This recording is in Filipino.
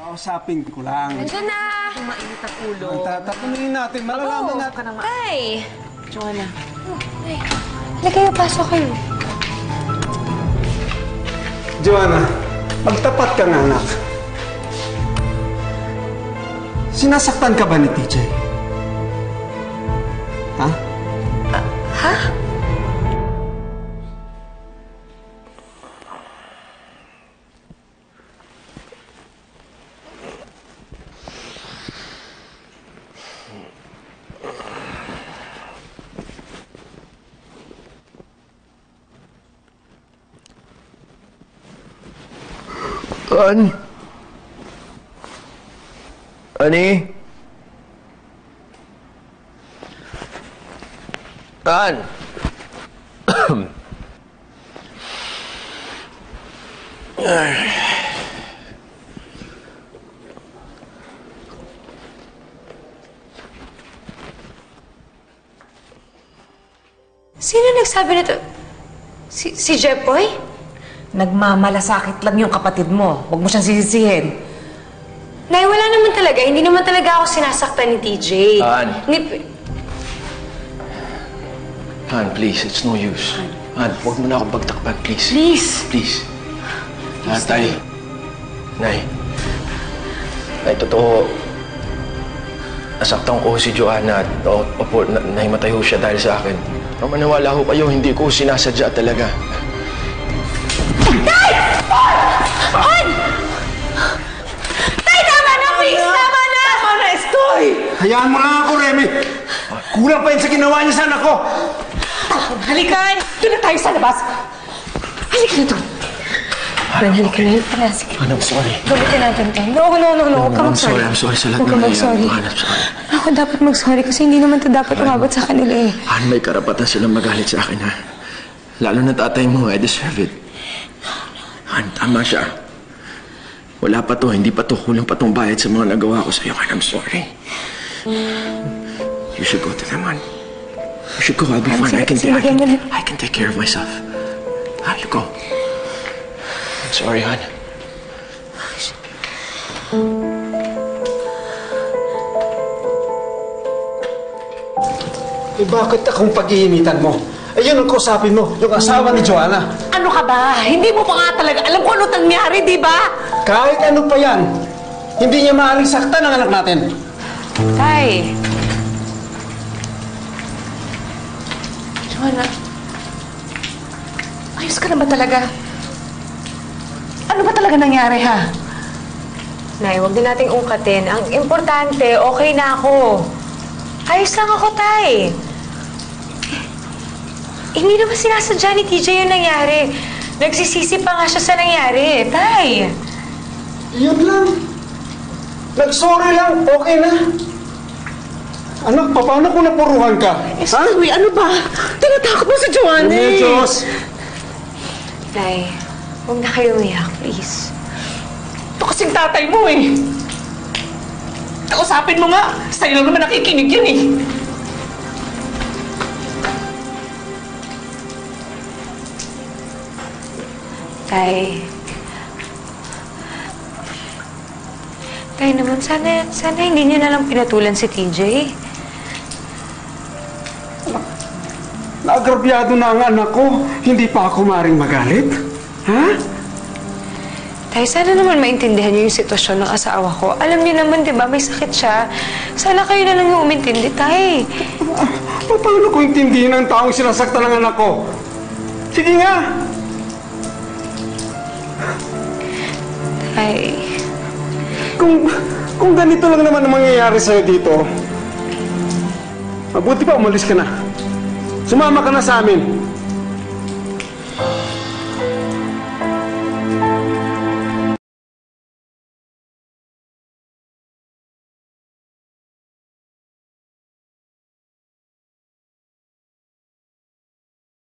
Kausapin ko lang. Nandiyan na! Mainit na ulo. Tapunin natin, malalaman natin. Tay! Joanna. Tay, halika kayo, pasok kayo. Joanna, magtapat ka nga, anak. Sinasaktan ka ba ni TJ? Ha? Ha? Ani? An? Sino nagsabi nito? Si Jepoy? Nagmamalasakit lang yung kapatid mo. Huwag mo siyang sisisihin. Nay, wala naman talaga. Hindi naman talaga ako sinasaktan ni TJ. Han. Han, please. It's no use. Han, huwag mo na ako pagtakpan, please. Please! Please. Tay. Nay. Nay, totoo. Nasaktan ko si Joanna at nahimatay ho siya dahil sa akin. Pero maniwala ho kayo, hindi ko sinasadya talaga. Tay! Han! Tay, tama na! Please, tama na! Tama na, Estoy! Hayaan mo lang ako, Remy. Kulang pa yun sa ginawa niya sa anak ko. Halika! Doon na tayo sa labas! Halika na doon! Ben, halika na. Tara, sige. Han, I'm sorry. Gamitin natin to. No. Huwag ka mag-sorry. I'm sorry sa lahat Huwag ka ng mag-sorry. Han, I'm sorry. Ako dapat mag-sorry kasi hindi naman ito dapat umabot sa kanila eh. Han, may karapatan silang magalit sa akin, ha? Lalo na tatay mo, I deserve it. Han, tama siya. Wala pa to, hindi pa to. Kulang pa tong bayad sa mga nagawa ko sa'yo, Han. I'm sorry. You should go to them, Han. You should go. I'll be fine. I can take care of myself. Han, you go. I'm sorry, Han. Eh, bakit akong pag-iinitan mo? Ayun ang kausapin mo, yung asawa ni Joanna. Ano ka ba? Hindi mo pa nga talaga alam kung ano nangyari, di ba? Kahit ano pa yan, hindi niya maaaring saktan ang anak natin. Tay. Joanna. Ayos ka na ba talaga? Ano ba talaga nangyari, ha? Nay, huwag din nating ungkatin. Ang importante, okay na ako. Ayos lang ako, Tay. Hindi naman sinasadya ni TJ yung nangyari. Nagsisisi pa nga siya sa nangyari. Tay! Yun lang. Nag-sorry lang, okay na. Anak, paano kung napuruhan ka? Estoy, ano ba? Tinatakot mo si Joanna eh. Diyos! Tay, huwag na kayo umiyak, please. Ito kasing tatay mo eh. Kausapin mo nga. Sa'yo lang naman nakikinig yan eh. Tay. Tay naman, sana hindi niyo na lang pinatulan si TJ. Naagrabyado na ang anak ko. Hindi pa ako maaaring magalit. Ha? Tay, sana naman maintindihan niyo yung sitwasyon ng asawa ko. Alam niyo naman, di ba, may sakit siya. Sana kayo na lang yung umintindi, Tay. Paano ko intindihin ang taong sinasaktan ng anak ko? Sige nga! Tay. Kung ganito lang naman ang mangyayari sa'yo dito, mabuti pa umalis ka na. Sumama ka na sa amin.